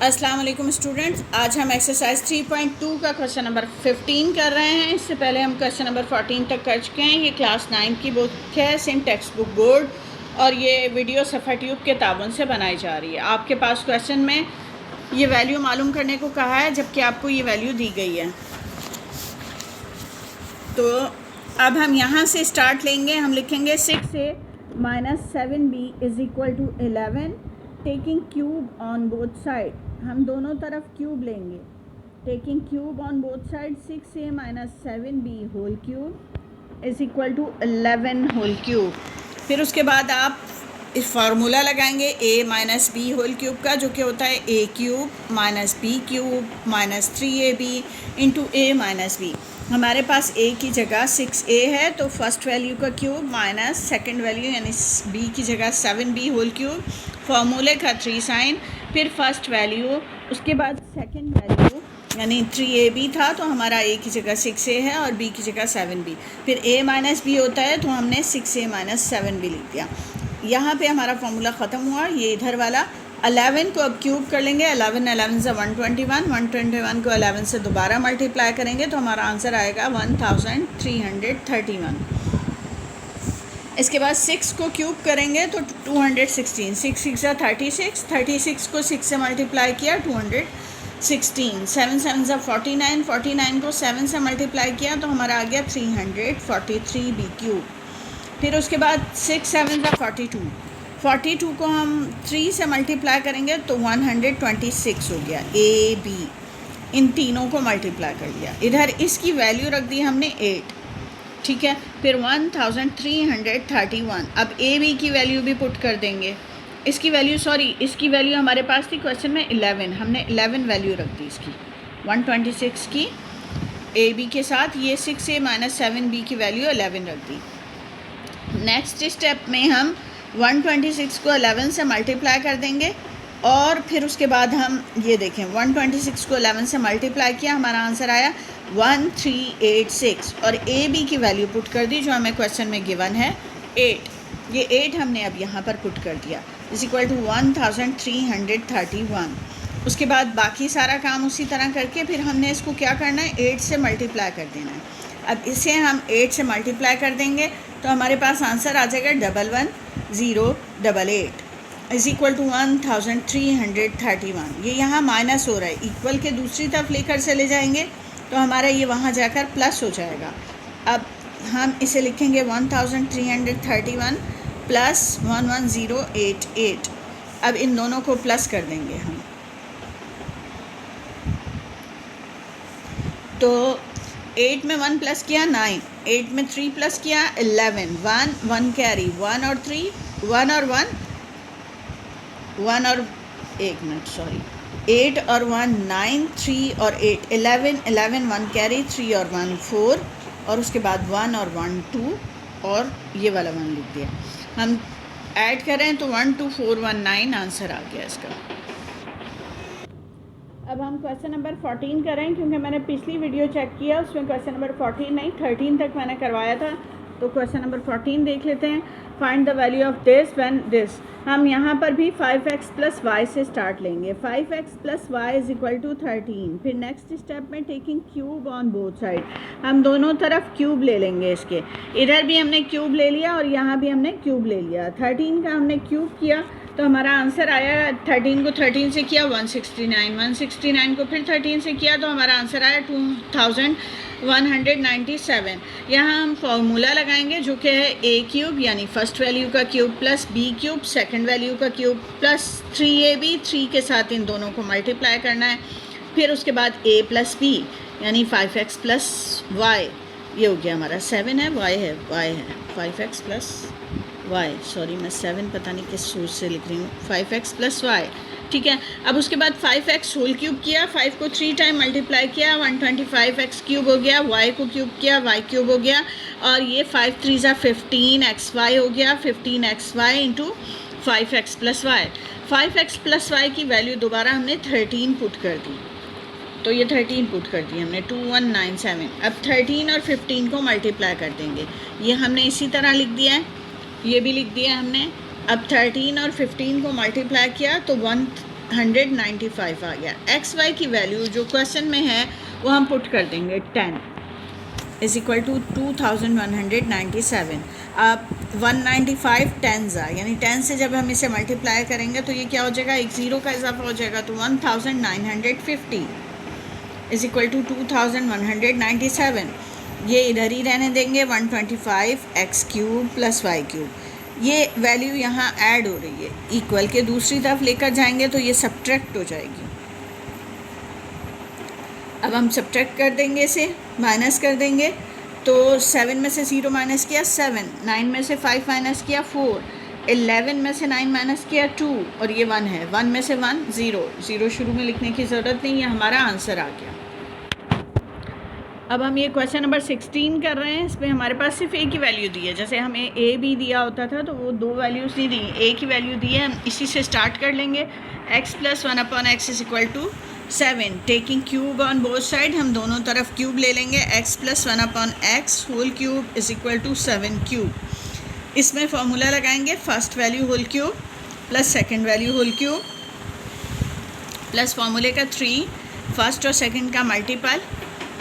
अस्सलाम वालेकुम स्टूडेंट्स, आज हम एक्सरसाइज 3.2 का क्वेश्चन नंबर 15 कर रहे हैं। इससे पहले हम क्वेश्चन नंबर 14 तक कर चुके हैं। ये क्लास 9 की बुक है, सिंध टेक्स्ट बुक बोर्ड, और ये वीडियो सफ़ा ट्यूब के ताबन से बनाई जा रही है। आपके पास क्वेश्चन में ये वैल्यू मालूम करने को कहा है, जबकि आपको ये वैल्यू दी गई है। तो अब हम यहाँ से स्टार्ट लेंगे। हम लिखेंगे 6a - 7b = 11, taking cube on both side. हम दोनों तरफ क्यूब लेंगे। Taking cube on both side 6a - 7b whole cube = 11 whole cube. फिर उसके बाद आप इस फार्मूला लगाएंगे a - b होल क्यूब का, जो कि होता है a cube - b cube - 3ab × a - b। हमारे पास a की जगह 6a है, तो फर्स्ट वैल्यू का क्यूब माइनस सेकंड वैल्यू यानी b की जगह 7b होल क्यूब, फार्मूले का 3 साइन, फिर फर्स्ट वैल्यू, उसके बाद सेकंड वैल्यू यानी 3ab था, तो हमारा a की जगह 6a है और b की जगह 7b। फिर a - b होता है, तो हमने 6a - 7b लिख दिया। यहाँ पे हमारा फार्मूला ख़त्म हुआ। ये इधर वाला 11 को अब क्यूब कर लेंगे। 11 11 से 121, 121 को 11 से दोबारा मल्टीप्लाई करेंगे, तो हमारा आंसर आएगा 1331। इसके बाद 6 को क्यूब करेंगे तो 216, 6 6 36, 36 को 6 से मल्टीप्लाई किया 216, 7 7 49, 49 को 7 से मल्टीप्लाई किया तो हमारा आ गया 343 b क्यूब। फिर उसके बाद 6 7 42, 42 को हम 3 से मल्टीप्लाई करेंगे तो 126 हो गया ए बी। इन तीनों को मल्टीप्लाई कर लिया। इधर इसकी वैल्यू रख दी हमने 8, ठीक है। फिर 1331। अब ए बी की वैल्यू भी पुट कर देंगे। इसकी वैल्यू हमारे पास थी क्वेश्चन में 11, हमने 11 वैल्यू रख दी इसकी। 126 की ए बी के साथ ये 6a - 7b की वैल्यू 11 रख दी। नेक्स्ट स्टेप में हम 126 को 11 से मल्टीप्लाई कर देंगे, और फिर उसके बाद हम ये देखें 126 को 11 से मल्टीप्लाई किया, हमारा आंसर आया 1386, और ए बी की वैल्यू पुट कर दी जो हमें क्वेश्चन में गिवन है 8। ये 8 हमने अब यहाँ पर पुट कर दिया = 1331। उसके बाद बाकी सारा काम उसी तरह करके फिर हमने इसको क्या करना है, 8 से मल्टीप्लाई कर देना है। अब इसे हम 8 से मल्टीप्लाई कर देंगे तो हमारे पास आंसर आ जाएगा 11088 = 1331। ये यहाँ माइनस हो रहा है, इक्वल के दूसरी तरफ लेकर चले जाएंगे तो हमारा ये वहाँ जाकर प्लस हो जाएगा। अब हम इसे लिखेंगे 1331 + 11088। अब इन दोनों को प्लस कर देंगे हम, तो 8 में 1 प्लस किया 9, 8 में 3 प्लस किया 11, 1 कैरी, 1 और 3, 1 और 1, 1 और 1 मिनट सॉरी 8 और 1 9, 3 और 8 11, 11 1 कैरी, 3 और 1 4, और उसके बाद 1 और 1 2, और ये वाला 1 लिख दिया। हम ऐड करें तो 12419 आंसर आ गया इसका। अब हम क्वेश्चन नंबर 14 करें, क्योंकि मैंने पिछली वीडियो चेक किया, उसमें क्वेश्चन नंबर 14 नहीं 13 तक मैंने करवाया था। तो क्वेश्चन नंबर 14 देख लेते हैं। Find the value of this when this. हम यहाँ पर भी 5x + y से स्टार्ट लेंगे। 5x + y = 13। फिर नेक्स्ट स्टेप में taking cube on both side, हम दोनों तरफ क्यूब ले लेंगे इसके। इधर भी हमने क्यूब ले लिया और यहाँ भी हमने क्यूब ले लिया। 13 का हमने क्यूब किया तो हमारा आंसर आया, 13 को 13 से किया 169, 169 को फिर 13 से किया तो हमारा आंसर आया 2197। यहाँ हम फॉर्मूला लगाएंगे जो कि है a क्यूब यानी फर्स्ट वैल्यू का cube plus b cube second value का क्यूब प्लस 3ab, 3 के साथ इन दोनों को मल्टीप्लाई करना है। फिर उसके बाद a + b यानी 5x + y, ये हो गया हमारा 7 है, y है 5x + y, सॉरी मैं 7 पता नहीं किस सोच से लिख रही हूँ, 5x + y, ठीक है। अब उसके बाद 5x होल क्यूब किया, 5 को 3 टाइम मल्टीप्लाई किया 125x क्यूब हो गया, y को क्यूब किया y क्यूब हो गया, और ये 5 3 15xy हो गया, 15xy × 5x + y। 5x + y की वैल्यू दोबारा हमने 13 पुट कर दी, तो ये 13 पुट कर दी हमने 2197। अब 13 और 15 को मल्टीप्लाई कर देंगे, ये हमने इसी तरह लिख दिया है, ये भी लिख दिया हमने। अब 13 और 15 को मल्टीप्लाई किया तो 195 आ गया। एक्स वाई की वैल्यू जो क्वेश्चन में है वो हम पुट कर देंगे 10 इज इक्वल टू 2197। अब 195 10 यानी 10 से जब हम इसे मल्टीप्लाई करेंगे तो ये क्या हो जाएगा, एक ज़ीरो का इजाफा हो जाएगा, तो 1950 इज इक्वल टू 2197। ये इधर ही रहने देंगे, 125 x cube plus y cube, ये वैल्यू यहाँ ऐड हो रही है, इक्वल के दूसरी तरफ लेकर जाएंगे तो ये सब्ट्रैक्ट हो जाएगी। अब हम सब्ट्रैक्ट कर देंगे, इसे माइनस कर देंगे, तो 7 में से 0 माइनस किया 7, 9 में से 5 माइनस किया 4, 11 में से 9 माइनस किया 2 और ये 1 है, 1 में से 1 0, 0 शुरू में लिखने की ज़रूरत नहीं है, हमारा आंसर आ गया। अब हम ये क्वेश्चन नंबर 16 कर रहे हैं, इसमें हमारे पास सिर्फ ए की वैल्यू दी है। जैसे हमें ए बी दिया होता था तो वो दो वैल्यूज़ नहीं दी, ए की वैल्यू दी है, हम इसी से स्टार्ट कर लेंगे। x plus 1/x is equal to 7, taking cube on both side, हम दोनों तरफ क्यूब ले लेंगे, x plus 1/x whole cube is equal to 7 cube. इसमें फॉर्मूला लगाएंगे, first value whole cube plus second value whole cube plus फॉर्मूले का 3, first और सेकेंड का मल्टीपल,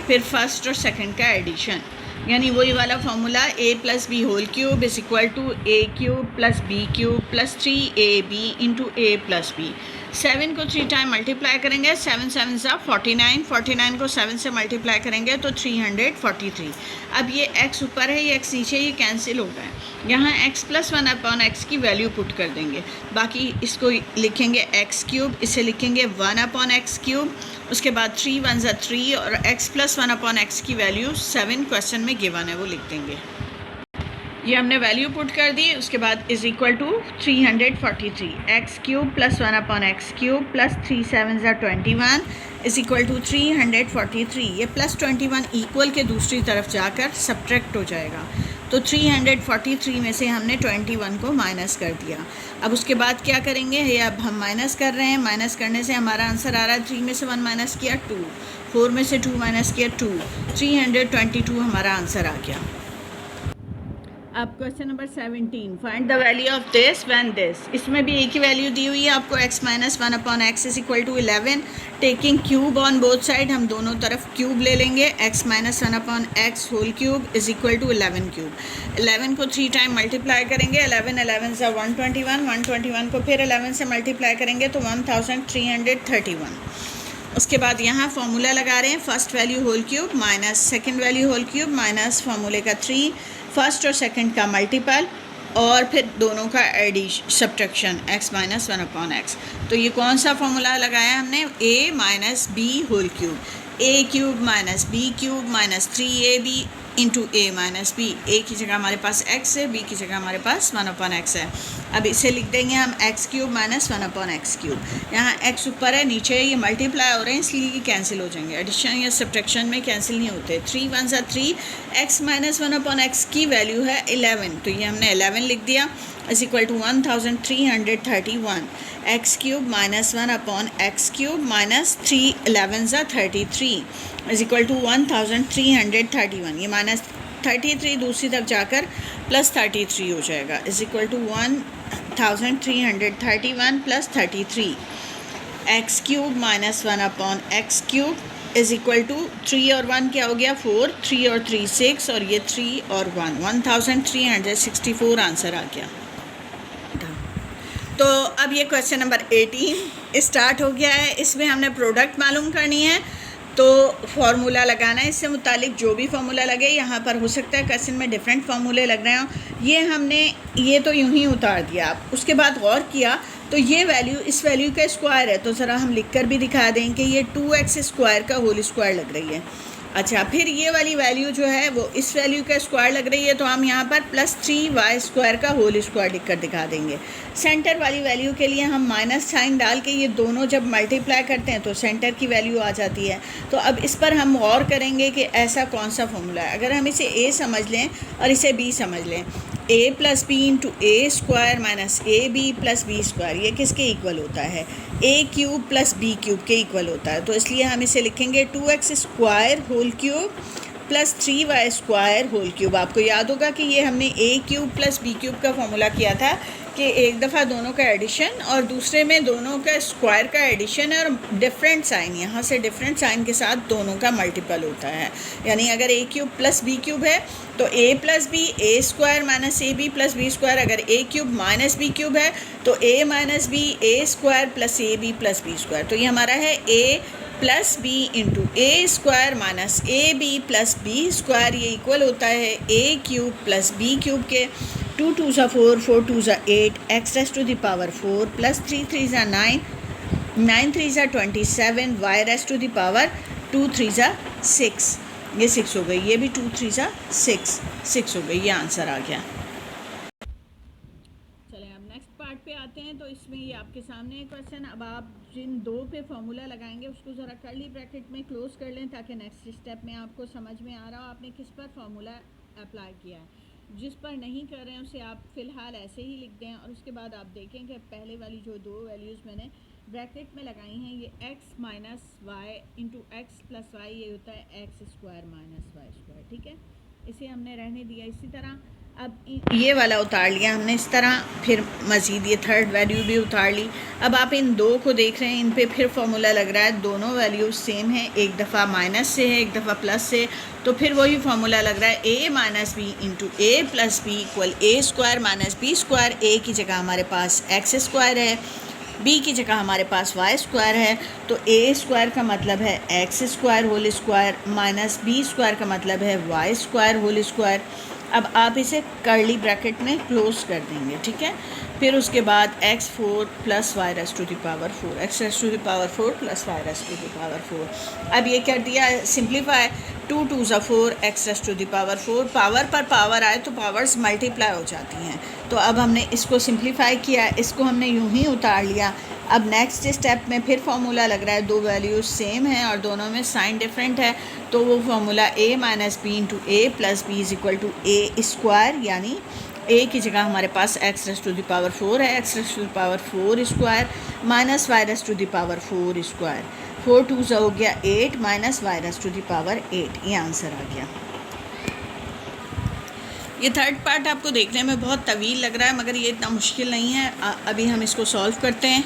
फिर फर्स्ट और सेकंड का एडिशन, यानी वही वाला formula a plus b whole cube is equal to a cube plus b cube plus 3ab into a plus b. 7 को 3 टाइम मल्टीप्लाई करेंगे, 7 7 सा 49, 49 को 7 से मल्टीप्लाई करेंगे तो 343। अब ये x ऊपर है, ये x नीचे, ये कैंसिल हो गए। यहाँ x प्लस 1/x की वैल्यू पुट कर देंगे, बाकी इसको लिखेंगे x क्यूब, इसे लिखेंगे 1/x क्यूब, उसके बाद 3 1 ज़ा 3 और x प्लस 1/x की वैल्यू 7 क्वेश्चन में गिवन है वो लिख देंगे। ये हमने वैल्यू पुट कर दी, उसके बाद is equal to 343, x cube plus 1/x cube plus 3 7 ज़ा 21 इज इक्वल टू 343। ये प्लस 21 इक्वल के दूसरी तरफ जाकर सब्ट्रैक्ट हो जाएगा, तो 343 में से हमने 21 को माइनस कर दिया। अब उसके बाद क्या करेंगे, ये अब हम माइनस कर रहे हैं, माइनस करने से हमारा आंसर आ रहा है 3 में से 1 माइनस किया 2, 4 में से 2 माइनस किया 2, 322 हमारा आंसर आ गया। अब question number 17, find the value of this when this. इसमें भी एक ही वैल्यू दी हुई है आपको, x minus 1/x is equal to 11, taking cube on both side, हम दोनों तरफ क्यूब ले लेंगे, x minus 1/x whole cube is equal to 11 cube. 11 को 3 टाइम मल्टीप्लाई करेंगे, 11 11 ज़ा 121, 121 को फिर 11 से मल्टीप्लाई करेंगे तो 1331। उसके बाद यहाँ फॉर्मूला लगा रहे हैं, first value whole cube minus second value whole cube minus फॉर्मूले का 3, फर्स्ट और सेकंड का मल्टीपल और फिर दोनों का addition subtraction x minus 1/x। तो ये कौन सा फॉर्मूला लगाया हमने, a minus b whole cube, a cube minus b cube minus 3ab into a minus b. a की जगह हमारे पास x है, b की जगह हमारे पास 1/x है। अब इसे लिख देंगे हम x cube minus 1/x cube. यहाँ x ऊपर है, नीचे है, ये मल्टीप्लाई हो रहे हैं इसलिए ये कैंसिल हो जाएंगे, एडिशन या सब्ट्रैक्शन में कैंसिल नहीं होते। 3 1 ज़ा 3, x माइनस 1/x की वैल्यू है 11, तो ये हमने 11 लिख दिया is equal to 1331, x cube minus 1/x cube minus 3 11 ज़ा 33 इज इक्वल टू 1331। ये माइनस 33 दूसरी तरफ जाकर प्लस 33 हो जाएगा, is equal to 1331 plus 33। X cube minus 1/x cube is equal to 3 और 1 क्या हो गया 4, 3 और 3 6 और ये 3 और 1 1364 आंसर आ गया। तो अब ये क्वेश्चन नंबर 18 स्टार्ट हो गया है, इसमें हमने प्रोडक्ट मालूम करनी है, तो फार्मूला लगाना है, इससे मुतालिक जो भी फार्मूला लगे, यहाँ पर हो सकता है क्वेश्चन में डिफरेंट फार्मूले लग रहे हों, ये हमने ये तो यूं ही उतार दिया। उसके बाद गौर किया तो ये वैल्यू इस वैल्यू का स्क्वायर है, तो ज़रा हम लिख कर भी दिखा दें कि ये 2x स्क्वायर का होल स्क्वायर लग रही है। अच्छा, फिर ये वाली वैल्यू जो है वो इस वैल्यू का स्क्वायर लग रही है, तो हम यहाँ पर प्लस 3y स्क्वायर का होल स्क्वायर लिख कर दिखा देंगे। सेंटर वाली वैल्यू के लिए हम माइनस साइन डाल के ये दोनों जब मल्टीप्लाई करते हैं तो सेंटर की वैल्यू आ जाती है। तो अब इस पर हम गौर करेंगे कि ऐसा कौन सा फॉर्मूला है। अगर हम इसे a समझ लें और इसे b समझ लें, a plus b into a square minus a b plus b square, ये किसके इक्वल होता है, a cube plus b cube के इक्वल होता है। तो इसलिए हम इसे लिखेंगे 2x square whole cube plus 3y square whole cube. आपको याद होगा कि ये हमने a cube plus b cube का फॉर्मूला किया था कि एक दफ़ा दोनों का एडिशन और दूसरे में दोनों का स्क्वायर का एडिशन है और डिफरेंट साइन, यहाँ से डिफरेंट साइन के साथ दोनों का मल्टीपल होता है। यानी अगर a cube plus b cube है तो a plus b a square minus a b plus b square, अगर a cube minus b cube है तो a minus b a square plus a b plus b square. तो ये हमारा है a plus b into a square minus a b plus b square, ये equal होता है a cube plus b cube के। 2 2 ज़ा 4, 4 2 ज़ा 8, x raise to the power 4 plus 3 3 ज़ा 9, 9 3 ज़ा 27, y raise to the power 2 3 ज़ा 6, ये 6 हो गई, ये भी 2 3 ज़ा 6 हो गई, ये आंसर आ गया। चलें अब नेक्स्ट पार्ट पे आते हैं। तो इसमें ये आपके सामने एक क्वेश्चन, अब आप जिन दो पे फॉर्मूला लगाएंगे उसको ज़रा कर्ली ब्रैकेट में क्लोज कर लें ताकि नेक्स्ट स्टेप में आपको समझ में आ रहा हो आपने किस पर फॉर्मूला अप्लाई किया है। जिस पर नहीं कर रहे हैं उसे आप फ़िलहाल ऐसे ही लिख दें और उसके बाद आप देखें कि पहले वाली जो दो वैल्यूज़ मैंने ब्रैकेट में लगाई हैं, ये x minus y into x plus y, ये होता है x square minus y square. ठीक है, इसे हमने रहने दिया इसी तरह। अब ये वाला उतार लिया हमने इस तरह, फिर मज़ीद ये थर्ड वैल्यू भी उतार ली। अब आप इन दो को देख रहे हैं, इन पे फिर फॉर्मूला लग रहा है, दोनों वैल्यूज सेम है, एक दफ़ा माइनस से है एक दफ़ा प्लस से, तो फिर वही फार्मूला लग रहा है ए minus b into a plus b equal A square minus b square. ए की जगह हमारे पास एक्स स्क्वायर है, बी की जगह हमारे पास वाई स्क्वायर है, तो ए स्क्वायर का मतलब है x square whole square minus b square का मतलब है वाई स्क्वायर होल स्क्वायर। अब आप इसे कर्ली ब्रैकेट में क्लोज कर देंगे। ठीक है, फिर उसके बाद x4 plus y raise to the power 4, x raise to the power 4 plus y raise to the power 4। अब ये कर दिया सिंप्लीफाई, 2 2 ज़ा 4, x raise to the power 4, power पर पावर आए तो पावर्स मल्टीप्लाई हो जाती हैं। तो अब हमने इसको सिंप्लीफाई किया, इसको हमने यूं ही उतार लिया। अब नेक्स्ट स्टेप में फिर फार्मूला लग रहा है, दो वैल्यूज सेम हैं और दोनों में साइन डिफरेंट है, तो वो formula a minus b into a plus b is equal to a square, यानी a की जगह हमारे पास x raise to the power 4 है, x raise to the power 4 square minus y raise to the power 4 square, 4 2 ज़ा हो गया 8 minus y raise to the power 8, ये आंसर आ गया। ये थर्ड पार्ट आपको देखने में बहुत तवील लग रहा है मगर ये इतना मुश्किल नहीं है। अभी हम इसको सॉल्व करते हैं।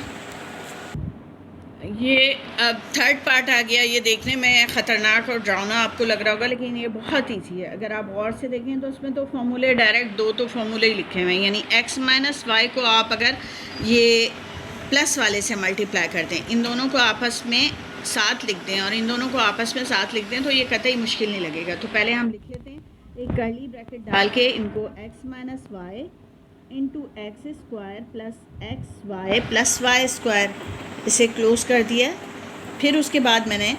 ये अब थर्ड पार्ट आ गया, ये देखने में ख़तरनाक और डरावना आपको लग रहा होगा लेकिन ये बहुत ईजी है। अगर आप गौर से देखें तो उसमें तो फॉर्मूले डायरेक्ट दो तो फॉर्मूले ही लिखे हुए हैं, यानी x माइनस वाई को आप अगर ये प्लस वाले से मल्टीप्लाई कर दें, इन दोनों को आपस में साथ लिख दें और इन दोनों को आपस में साथ लिख दें तो ये कतई मुश्किल नहीं लगेगा। तो पहले हम लिख लेते हैं एक कर्ली ब्रैकेट डाल के इनको x minus y into x square plus x y plus y square, इसे क्लोज कर दिया। फिर उसके बाद मैंने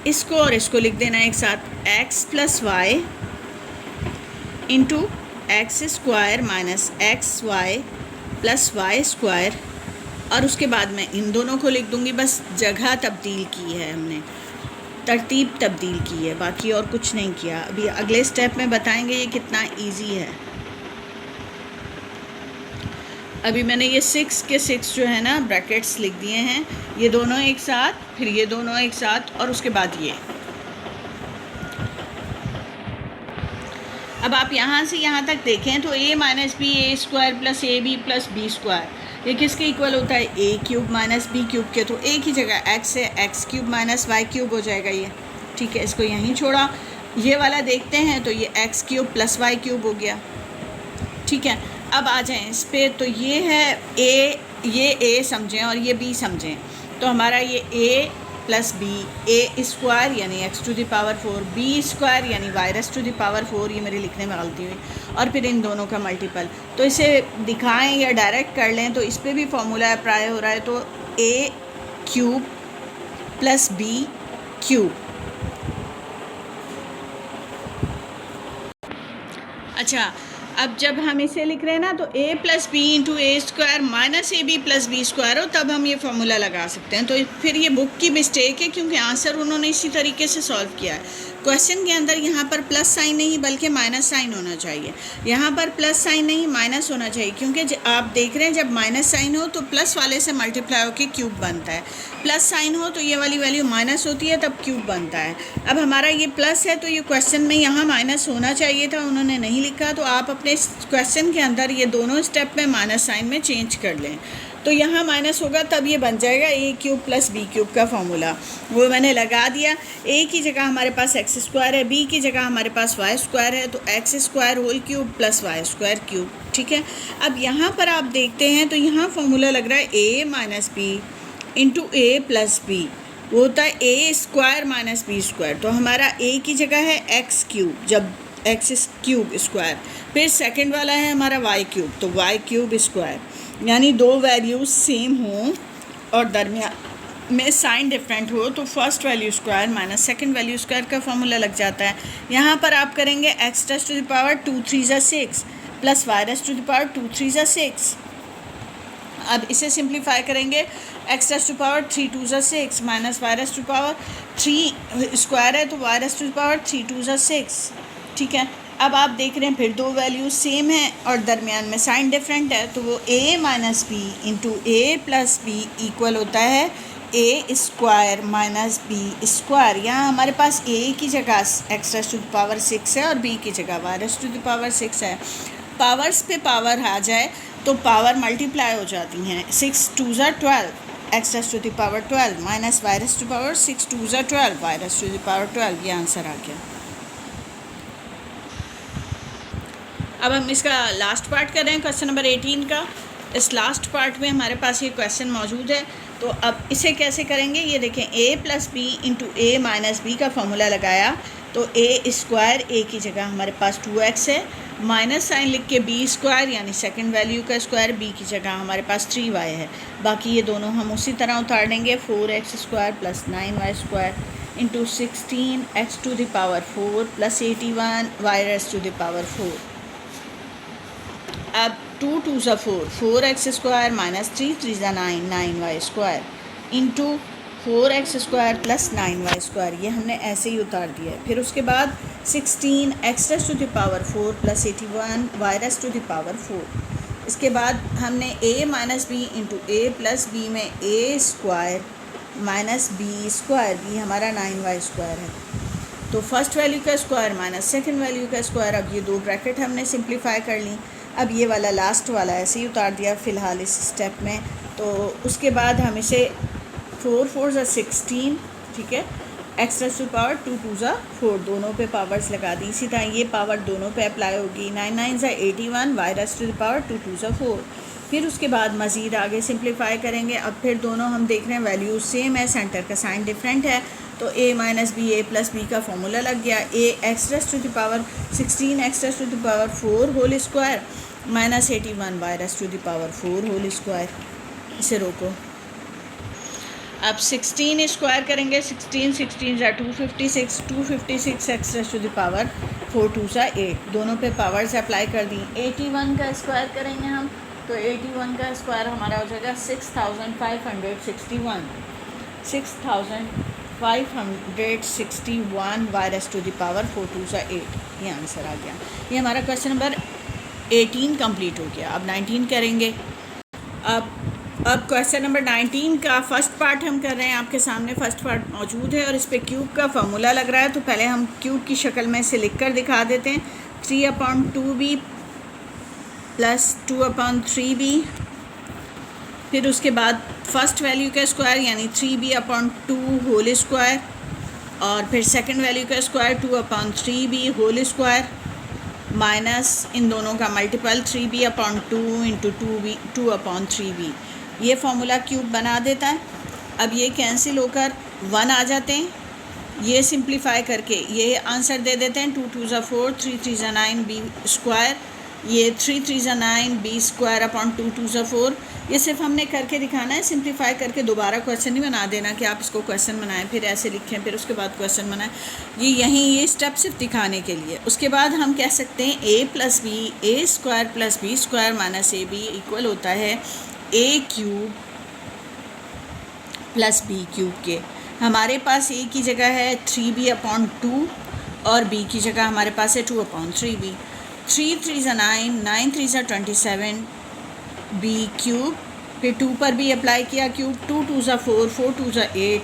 इसको और इसको लिख देना एक साथ, x plus y into x square minus x y plus y square, और उसके बाद मैं इन दोनों को लिख दूँगी। बस जगह तब्दील की है हमने, तरतीब तब्दील की है, बाकी और कुछ नहीं किया। अभी अगले स्टेप में बताएंगे ये कितना इजी है। अभी मैंने ये 6 के 6 जो है ना ब्रैकेट्स लिख दिए हैं, ये दोनों एक साथ, फिर ये दोनों एक साथ और उसके बाद ये। अब आप यहाँ से यहाँ तक देखें तो a minus b a square plus a b plus b square, ये किसके इक्वल होता है, a cube minus b cube के। तो a की जगह x है, x cube minus y cube हो जाएगा ये। ठीक है, इसको यहीं छोड़ा। ये वाला देखते हैं तो ये x cube plus y cube हो गया। ठीक है, अब आ जाएं इस पे, तो ये है a, ये a समझें और ये b समझें, तो हमारा ये a plus b, a square यानी x to the power 4, b square यानी y raise to the power 4, ये मेरे लिखने में गलती हुई, और फिर इन दोनों का मल्टीपल। तो इसे दिखाएं या डायरेक्ट कर लें तो इस पर भी फॉर्मूला अप्लाई हो रहा है, तो a cube plus b cube. अच्छा, अब जब हम इसे लिख रहे हैं ना तो a plus b into a square minus a b plus b square हो, तब हम ये फार्मूला लगा सकते हैं। तो फिर ये बुक की मिस्टेक है क्योंकि आंसर उन्होंने इसी तरीके से सॉल्व किया है। क्वेश्चन के अंदर यहाँ पर प्लस साइन नहीं बल्कि माइनस साइन होना चाहिए। यहाँ पर प्लस साइन नहीं माइनस होना चाहिए, क्योंकि आप देख रहे हैं जब माइनस साइन हो तो प्लस वाले से मल्टीप्लाई होकर क्यूब बनता है, प्लस साइन हो तो ये वाली वैल्यू माइनस होती है तब क्यूब बनता है। अब हमारा ये प्लस है तो ये क्वेश्चन में यहाँ माइनस होना चाहिए था, उन्होंने नहीं लिखा, तो आप अपने क्वेश्चन के अंदर ये दोनों स्टेप में माइनस साइन में चेंज कर लें, तो यहाँ माइनस होगा तब ये बन जाएगा a cube plus b cube का फॉर्मूला। वो मैंने लगा दिया। ए की जगह हमारे पास एक्स स्क्वायर है, बी की जगह हमारे पास वाई स्क्वायर है, तो x square whole cube plus y square cube. ठीक है, अब यहाँ पर आप देखते हैं तो यहाँ फॉर्मूला लग रहा है ए minus b into a plus B, वो होता है a square minus b square. तो हमारा ए की जगह है एक्स क्यूब, जब एक्स क्यूब स्क्वायर, फिर सेकेंड वाला है हमारा वाई क्यूब, तो वाई क्यूब स्क्वायर, यानी दो वैल्यूज सेम हों और दरमियान में साइन डिफरेंट हो तो first value square minus second value square का फॉर्मूला लग जाता है। यहाँ पर आप करेंगे x raise to the power 2 3 ज़ा 6 plus y raise to the power 2 3 ज़ा 6। अब इसे सिंप्लीफाई करेंगे, एक्स रेज़ टू पावर 3 2 ज़ा 6 minus y raise to power 3 square है तो वाई रेज़ टू पावर 3 2 ज़ा 6। ठीक है, अब आप देख रहे हैं फिर दो वैल्यूज सेम हैं और दरमियान में साइन डिफरेंट है, तो वो a minus b into a plus b equal होता है a square minus b square. यहाँ हमारे पास a की जगह x raise to the power 6 है और b की जगह y raise to the power 6 है। पावर्स पे पावर आ जाए तो पावर मल्टीप्लाई हो जाती हैं। 6 2 ज़ा 12 x raise to the power 12 minus y raise to power 6 2 ज़ा 12 y raise to the power 12, ये आंसर आ गया। अब हम इसका लास्ट पार्ट कर रहे हैं क्वेश्चन नंबर 18 का। इस लास्ट पार्ट में हमारे पास ये क्वेश्चन मौजूद है, तो अब इसे कैसे करेंगे ये देखें। a plus b into a minus b का फॉर्मूला लगाया तो ए स्क्वायर, ए की जगह हमारे पास 2x है, माइनस साइन लिख के बी स्क्वायर यानी सेकंड वैल्यू का स्क्वायर, बी की जगह हमारे पास 3y है। बाकी ये दोनों हम उसी तरह उतार देंगे, 4x square plus 9y square into 16x to the power 4 plus 81 y raise to the power 4। अब 2 2 ज़ा 4 4x स्क्वायर माइनस 3 3 ज़ा 9 9y square into 4x square plus 9y square, ये हमने ऐसे ही उतार दिया है। फिर उसके बाद 16x raise to the power 4 plus 81 y raise to the power 4। इसके बाद हमने a minus b into a plus b में a square minus b square, b हमारा 9y स्क्वायर है, तो फर्स्ट वैल्यू का स्क्वायर माइनस सेकंड वैल्यू का square. अब ये दो ब्रैकेट हमने सिंप्लीफाई कर ली। अब ये वाला लास्ट वाला ऐसे ही उतार दिया फ़िलहाल इस स्टेप में। तो उसके बाद हम इसे 4 4 ज़ा 16, ठीक है, एक्स रेज़ टू पावर 2 2 ज़ा 4, दोनों पे पावर्स लगा दी। इसी तरह ये पावर दोनों पे अप्लाई होगी। 9 9 ज़ा 81 y raise to the power 2 2 ज़ा 4। फिर उसके बाद मज़ीद आगे सिंप्लीफाई करेंगे। अब फिर दोनों हम देख रहे हैं वैल्यूज सेम है, सेंटर का साइन डिफरेंट है, तो a minus b a plus b का फॉर्मूला लग गया। a x raise to the power 16 x raise to the power 4 whole square minus 81 y raise to the power 4 whole square. इसे रोको, अब 16 square करेंगे, 16 16 ज़ा 256 256 x raise to the power 4 2 ज़ा 8, दोनों पे पावर्स अप्लाई कर दी। 81 का स्क्वायर करेंगे हम, तो 81 का स्क्वायर हमारा हो जाएगा 6561 6561 y raise to the power 4 2 ज़ा 8, ये आंसर आ गया। ये हमारा क्वेश्चन नंबर 18 कंप्लीट हो गया। अब 19 करेंगे। अब क्वेश्चन नंबर 19 का फर्स्ट पार्ट हम कर रहे हैं। आपके सामने फर्स्ट पार्ट मौजूद है और इस पे क्यूब का फॉर्मूला लग रहा है, तो पहले हम क्यूब की शक्ल में इसे लिख कर दिखा देते हैं। 3/2b प्लस 2/3b, फिर उसके बाद फर्स्ट वैल्यू का स्क्वायर यानी 3b/2 होल स्क्वायर, और फिर सेकंड वैल्यू का square 2/3b whole square minus इन दोनों का मल्टीपल 3b/2 इंटू 2/3b। ये फार्मूला क्यूब बना देता है। अब ये कैंसिल होकर 1 आ जाते हैं। ये सिंप्लीफाई करके ये आंसर दे देते हैं। 2 2 ज़ा 4 3 3 ज़ा 9 b स्क्वायर, ये 3 3 ज़ा 9 b स्क्वायर अपॉन 2 2 ज़ा 4। ये सिर्फ हमने करके दिखाना है, सिंप्लीफाई करके दोबारा क्वेश्चन नहीं बना देना कि आप इसको क्वेश्चन बनाएं फिर ऐसे लिखें फिर उसके बाद क्वेश्चन बनाएं। ये स्टेप सिर्फ दिखाने के लिए। उसके बाद हम कह सकते हैं a plus b a square plus b square minus a b equal होता है a cube plus b cube के। हमारे पास a की जगह है 3b/2 और b की जगह हमारे पास है 2/3b। 3 3 ज़ा 9, 9 3 ज़ा 27 b क्यूब, फिर 2 पर भी अप्लाई किया क्यूब, 2 2 ज़ा 4, 4 2 ज़ा 8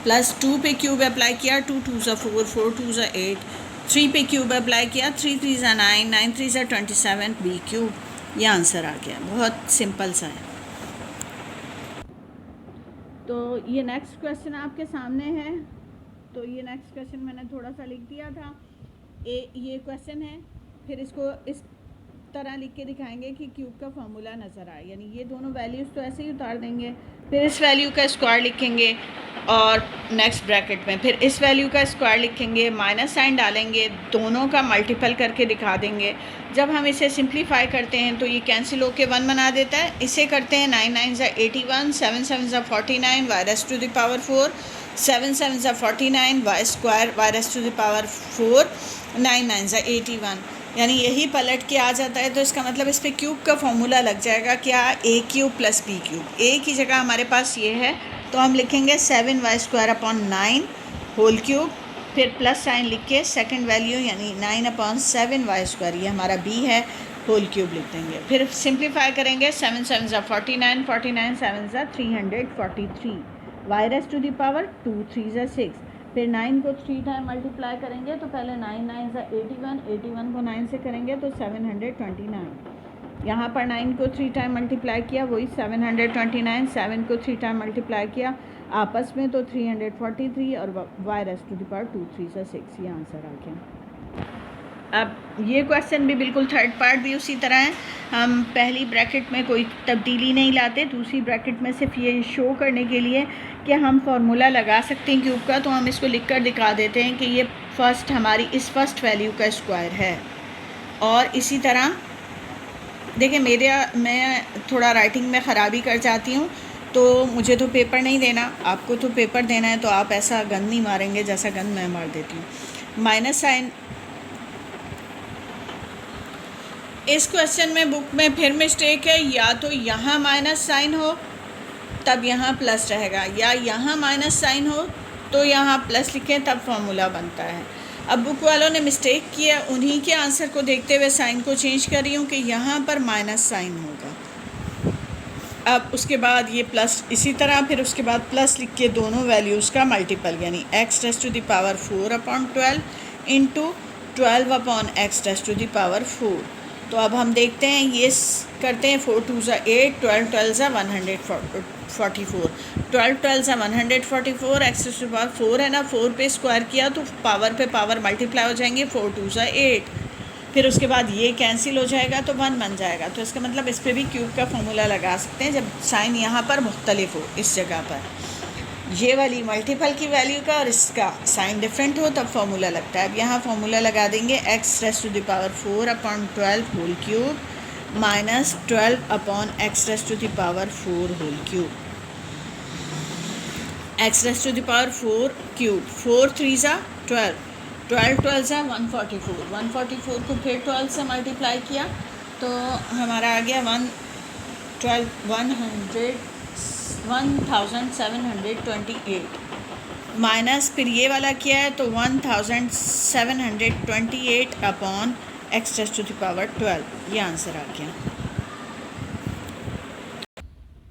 प्लस 2 पे क्यूब अप्लाई किया, 2 2 ज़ा 4, 4 2 ज़ा 8, 3 पे क्यूब अप्लाई किया, 3 3 ज़ा 9, 9 3 ज़ा 27 b क्यूब। ये आंसर आ गया, बहुत सिंपल सा है। तो ये नेक्स्ट क्वेश्चन आपके सामने है। तो ये नेक्स्ट क्वेश्चन मैंने थोड़ा सा लिख दिया था। ये क्वेश्चन है, फिर इसको इस तरह लिख के दिखाएंगे कि क्यूब का फॉर्मूला नज़र आए, यानी ये दोनों वैल्यूज़ तो ऐसे ही उतार देंगे, फिर इस वैल्यू का स्क्वायर लिखेंगे और नेक्स्ट ब्रैकेट में फिर इस वैल्यू का स्क्वायर लिखेंगे, माइनस साइन डालेंगे, दोनों का मल्टीपल करके दिखा देंगे। जब हम इसे सिंप्लीफाई करते हैं तो ये कैंसिल होके 1 बना देता है। इसे करते हैं 9 9 ज़ा 81, 7 7 ज़ा 49 y raised to the power 4, 7 7 ज़ा 49 y square y raised to the power 4, 9 9 ज़ा 81, यानी यही पलट के आ जाता है। तो इसका मतलब इस पर क्यूब का फॉर्मूला लग जाएगा क्या, a cube plus b cube. a की जगह हमारे पास ये है तो हम लिखेंगे 7y square upon 9 whole cube, फिर प्लस साइन लिख के सेकेंड वैल्यू यानी 9/7y स्क्वायर, ये हमारा b है, होल क्यूब लिख देंगे। फिर सिंप्लीफाई करेंगे, 7 7 ज़ा 49, 49 7 ज़ा 343, y raise to the power 2 3 ज़ा 6, फिर 9 को 3 टाइम मल्टीप्लाई करेंगे तो पहले 9 9 ज़ा 81, 81 को 9 से करेंगे तो 729। यहाँ पर 9 को 3 टाइम मल्टीप्लाई किया, वही 729, 7 को 3 टाइम मल्टीप्लाई किया आपस में तो 343 और y raise to the power 2 3 ज़ा 6, ये आंसर आ गया। अब ये क्वेश्चन भी बिल्कुल थर्ड पार्ट भी उसी तरह है। हम पहली ब्रैकेट में कोई तब्दीली नहीं लाते, दूसरी ब्रैकेट में सिर्फ ये शो करने के लिए कि हम फार्मूला लगा सकते हैं क्यूब का, तो हम इसको लिखकर दिखा देते हैं कि ये फर्स्ट हमारी इस फर्स्ट वैल्यू का स्क्वायर है। और इसी तरह देखिए मैं थोड़ा राइटिंग में ख़राबी कर जाती हूँ, तो मुझे तो पेपर नहीं देना, आपको तो पेपर देना है, तो आप ऐसा गन नहीं मारेंगे जैसा गन मैं मार देती हूँ। माइनस साइन इस क्वेश्चन में बुक में फिर मिस्टेक है, या तो यहाँ माइनस साइन हो तब यहाँ प्लस रहेगा, या यहाँ माइनस साइन हो तो यहाँ प्लस लिखें तब फॉर्मूला बनता है। अब बुक वालों ने मिस्टेक किया, उन्हीं के आंसर को देखते हुए साइन को चेंज कर रही हूँ कि यहाँ पर माइनस साइन होगा। अब उसके बाद ये प्लस, इसी तरह फिर उसके बाद प्लस लिख के दोनों वैल्यूज़ का मल्टीपल यानी x raise to the power 4/12 into 12/x raise to the power 4। तो अब हम देखते हैं, ये करते हैं 4 2 ज़ा 8, 12 12 ज़ा 144, 12 12 ज़ा 144, x raise to the power 4 है ना, 4 पे स्क्वायर किया तो पावर पे पावर मल्टीप्लाई हो जाएंगे, 4 2 ज़ा 8, फिर उसके बाद ये कैंसिल हो जाएगा तो 1 बन जाएगा। तो इसका मतलब इस पर भी क्यूब का फॉर्मूला लगा सकते हैं जब साइन यहाँ पर मुख्तलिफ हो, इस जगह पर ये वाली मल्टीपल की वैल्यू का और इसका साइन डिफरेंट हो तब फार्मूला लगता है। अब यहाँ फार्मूला लगा देंगे x raise to the power 4/12 whole cube minus 12/x raise to the power 4 whole cube, x raise to the power 4 cube, 4 3 ज़ा 12, 12 12 ज़ा 144, 144 को फिर 12 से मल्टीप्लाई किया तो हमारा आ गया 1728 माइनस फिर ये वाला किया है तो 1728/x rays to the power 12, ये आंसर आ गया।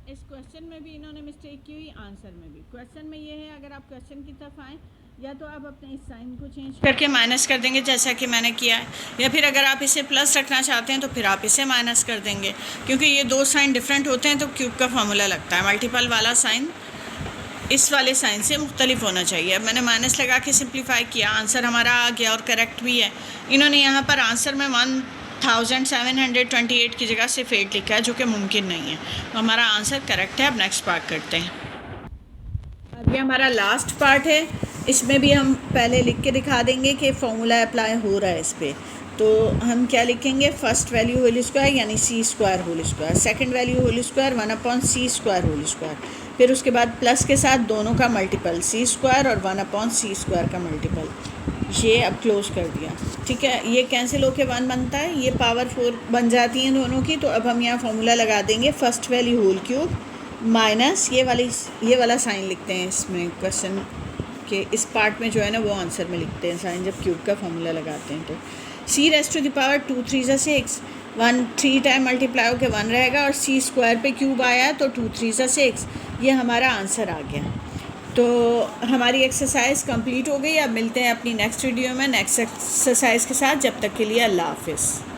इस क्वेश्चन में भी इन्होंने मिस्टेक की हुई, आंसर में भी। क्वेश्चन में ये है, अगर आप क्वेश्चन की तरफ आएँ या तो आप अपने इस साइन को चेंज करके माइनस कर देंगे जैसा कि मैंने किया है, या फिर अगर आप इसे प्लस रखना चाहते हैं तो फिर आप इसे माइनस कर देंगे, क्योंकि ये दो साइन डिफरेंट होते हैं तो क्यूब का फॉर्मूला लगता है। मल्टीपल वाला साइन इस वाले साइन से मुख्तलिफ होना चाहिए। अब मैंने माइनस लगा के सिंप्लीफाई किया, आंसर हमारा आ गया और करेक्ट भी है। इन्होंने यहाँ पर आंसर में 1728 की जगह सिर्फ 8 लिखा है, जो कि मुमकिन नहीं है, तो हमारा आंसर करेक्ट है। अब नेक्स्ट पार्ट करते हैं। अब ये हमारा लास्ट पार्ट है, इसमें भी हम पहले लिख के दिखा देंगे कि फॉर्मूला अप्लाई हो रहा है इस पर। तो हम क्या लिखेंगे, फर्स्ट वैल्यू होल स्क्वायर यानी c square whole square, second value whole square 1/c square whole square, फिर उसके बाद प्लस के साथ दोनों का मल्टीपल c स्क्वायर और 1/c स्क्वायर का मल्टीपल, ये अब क्लोज कर दिया। ठीक है, ये कैंसिल होके 1 बनता है, ये पावर 4 बन जाती हैं दोनों की। तो अब हम यहाँ फॉर्मूला लगा देंगे, first value whole cube minus ये वाला साइन लिखते हैं इसमें क्वेश्चन कि इस पार्ट में जो है ना वो आंसर में लिखते हैं साइन जब क्यूब का फॉर्मूला लगाते हैं। तो सी रेज़ टू द पावर 2 3 ज़ा 6, 1 3 टाइम मल्टीप्लाई होकर 1 रहेगा, और सी स्क्वायर पे क्यूब आया तो 2 3 ज़ा 6, ये हमारा आंसर आ गया। तो हमारी एक्सरसाइज कंप्लीट हो गई। अब मिलते हैं अपनी नेक्स्ट वीडियो में नेक्स्ट एक्सरसाइज के साथ। जब तक के लिए अल्लाह हाफिज़।